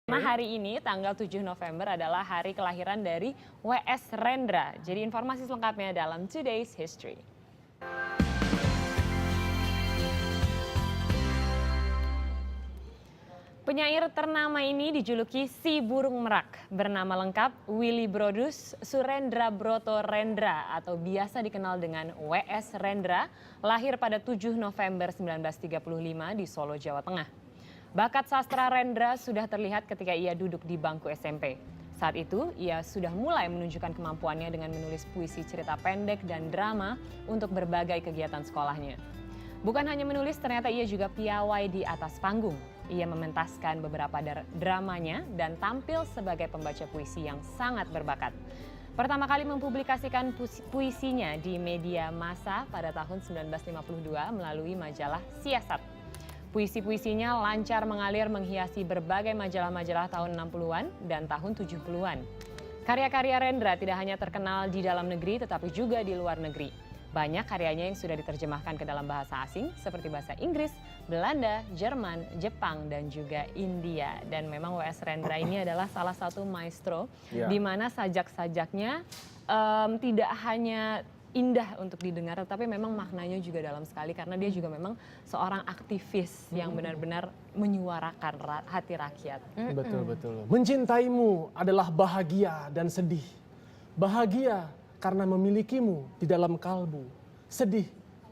Nah, hari ini tanggal 7 November adalah hari kelahiran dari W.S. Rendra. Jadi informasi selengkapnya dalam Today's History. Penyair ternama ini dijuluki si burung merak. Bernama lengkap Willy Brodus Surendra Broto Rendra atau biasa dikenal dengan W.S. Rendra, lahir pada 7 November 1935 di Solo, Jawa Tengah. Bakat sastra Rendra sudah terlihat ketika ia duduk di bangku SMP. Saat itu, ia sudah mulai menunjukkan kemampuannya dengan menulis puisi cerita pendek dan drama untuk berbagai kegiatan sekolahnya. Bukan hanya menulis, ternyata ia juga piawai di atas panggung. Ia mementaskan beberapa dramanya dan tampil sebagai pembaca puisi yang sangat berbakat. Pertama kali mempublikasikan puisinya di media massa pada tahun 1952 melalui majalah Siasat. Puisi-puisinya lancar mengalir menghiasi berbagai majalah-majalah tahun 60-an dan tahun 70-an. Karya-karya Rendra tidak hanya terkenal di dalam negeri tetapi juga di luar negeri. Banyak karyanya yang sudah diterjemahkan ke dalam bahasa asing seperti bahasa Inggris, Belanda, Jerman, Jepang, dan juga India. Dan memang W.S. Rendra ini adalah salah satu maestro di mana sajak-sajaknya tidak hanya indah untuk didengar, tapi memang maknanya juga dalam sekali karena dia juga memang seorang aktivis yang benar-benar menyuarakan hati rakyat. Betul. Mencintaimu adalah bahagia dan sedih. Bahagia karena memilikimu di dalam kalbu. Sedih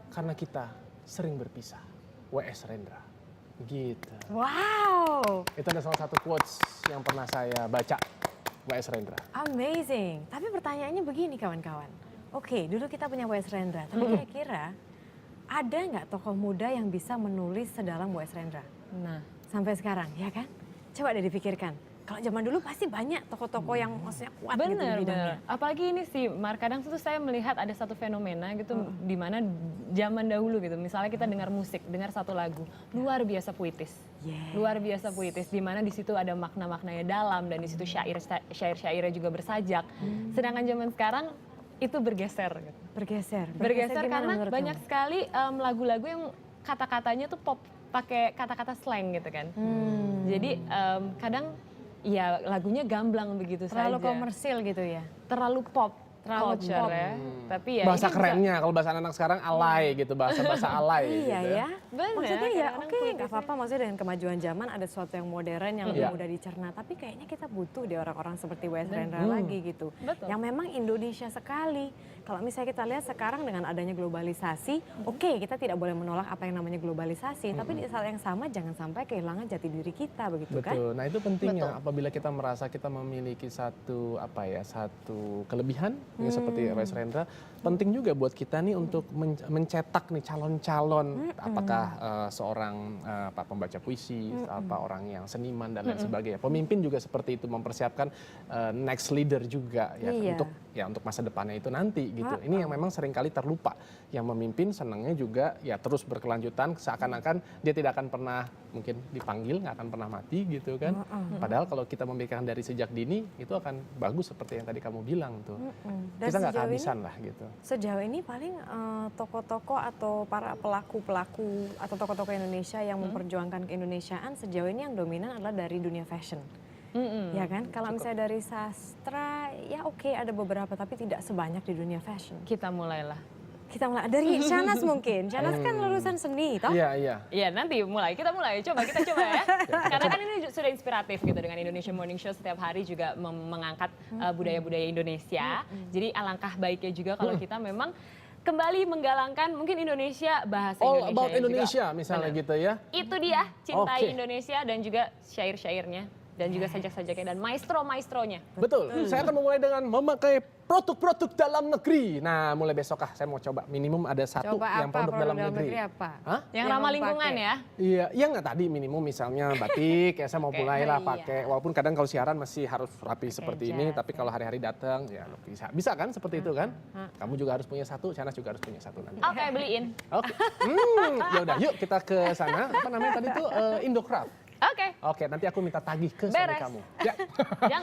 karena kita sering berpisah. W.S. Rendra. Gitu. Wow. Itu ada salah satu quotes yang pernah saya baca. W.S. Rendra. Amazing. Tapi pertanyaannya begini kawan-kawan. Oke, dulu kita punya W.S. Rendra, tapi kira-kira ada nggak tokoh muda yang bisa menulis sedalam W.S. Rendra? Nah, sampai sekarang, ya kan? Coba deh dipikirkan. Kalau zaman dulu pasti banyak tokoh-tokoh yang maksudnya kuat gitu di bidangnya. Apalagi ini sih, kadang tuh saya melihat ada satu fenomena gitu di mana zaman dahulu gitu. Misalnya kita dengar musik, dengar satu lagu, luar biasa puitis. Luar biasa puitis, di mana di situ ada makna-maknanya dalam dan di situ syair-syairnya juga bersajak. Sedangkan zaman sekarang itu bergeser. Bergeser Karena banyak sekali lagu-lagu yang kata-katanya tuh pop, pakai kata-kata slang gitu kan. Jadi kadang ya lagunya gamblang begitu saja. Terlalu komersil gitu ya? Terlalu pop. Culture ya. Tapi ya bahasa kerennya kalau bahasa anak sekarang alay gitu, bahasa alay iya gitu. Ya. Bener, maksudnya ya oke, nggak apa-apa, maksudnya dengan kemajuan zaman ada sesuatu yang modern yang lebih mudah dicerna, tapi kayaknya kita butuh di orang-orang seperti W.S. Rendra lagi gitu. Betul. Yang memang Indonesia sekali. Kalau misalnya kita lihat sekarang dengan adanya globalisasi, oke, kita tidak boleh menolak apa yang namanya globalisasi, tapi di saat yang sama jangan sampai kehilangan jati diri kita begitu kan? Betul. Nah, itu pentingnya apabila kita merasa kita memiliki satu kelebihan seperti W.S. Rendra, penting juga buat kita nih untuk mencetak nih calon-calon apakah seorang pembaca puisi, orang yang seniman dan lain sebagainya. Pemimpin juga seperti itu, mempersiapkan next leader juga ya untuk masa depannya itu nanti gitu. Ini yang memang seringkali terlupa. Yang memimpin senangnya juga ya terus berkelanjutan, seakan-akan dia tidak akan pernah mungkin dipanggil, nggak akan pernah mati gitu kan. Padahal kalau kita memikirkan dari sejak dini itu akan bagus seperti yang tadi kamu bilang tuh. Kita nggak kehabisan lah gitu. Sejauh ini paling tokoh-tokoh atau para pelaku-pelaku atau tokoh-tokoh Indonesia yang memperjuangkan keindonesiaan sejauh ini yang dominan adalah dari dunia fashion. Ya kan, kalau misalnya dari sastra ya oke, ada beberapa tapi tidak sebanyak di dunia fashion. kita mulai Dari Shahnaz mungkin. Shahnaz kan lulusan seni, toh? Iya. Iya, nanti kita mulai. Kita coba ya. Karena kan ini sudah inspiratif gitu dengan Indonesia Morning Show setiap hari juga mengangkat budaya-budaya Indonesia. Jadi alangkah baiknya juga kalau kita memang kembali menggalangkan mungkin Indonesia, bahasa All Indonesia. about Indonesia misalnya gitu ya. Itu dia, cintai Indonesia dan juga syair-syairnya. Dan juga sajak-sajaknya dan maestro-maestronya. Betul, saya akan memulai dengan memakai produk-produk dalam negeri. Nah, mulai besok saya mau coba minimum ada satu yang produk dalam negeri. Apa? Hah? Yang ramah lingkungan ya? Iya, nggak tadi minimum misalnya batik ya saya mau mulailah pakai. Walaupun kadang kalau siaran masih harus rapi seperti ini, tapi kalau hari-hari datang ya bisa kan seperti itu kan? Kamu juga harus punya satu, Shahnaz juga harus punya satu nanti. Oke, beliin. Oke. Ya udah, yuk kita ke sana. Apa namanya tadi tuh Indocraft. Oke. Oke, nanti aku minta tagih ke suami kamu. Ya. Jangan.